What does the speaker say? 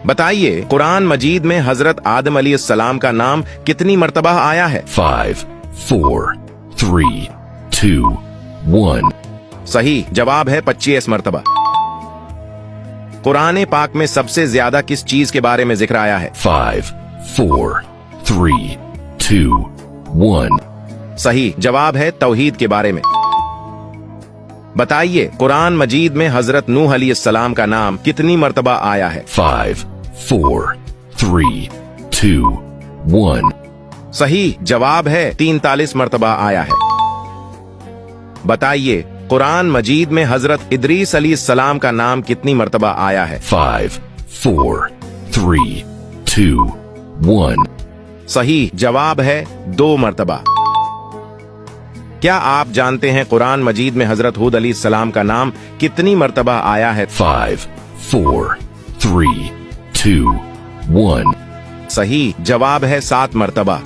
बताइए कुरान मजीद में हजरत आदम अलैहिस्सलाम का नाम कितनी मर्तबा आया है? 5, 4, 3, 2, 1. सही जवाब है 25 मर्तबा। कुरान पाक में सबसे ज्यादा किस चीज के बारे में जिक्र आया है? 5, 4, 3, 2, 1. सही जवाब है तौहीद के बारे में। बताइए कुरान मजीद में हजरत नूह अलैहिस्सलाम का नाम कितनी मर्तबा आया है? 5, 4, 3, 2, 1. सही जवाब है 43 मर्तबा आया है। बताइए कुरान मजीद में हजरत इदरीस अलैहिस्सलाम का नाम कितनी मर्तबा आया है? 5, 4, 3, 2, 1. सही जवाब है 2 मर्तबा। क्या आप जानते हैं कुरान मजीद में हजरत हूद अलैहिस्सलाम का नाम कितनी मर्तबा आया है? 5, 4, 3, 2, 1. सही जवाब है 7 मर्तबा।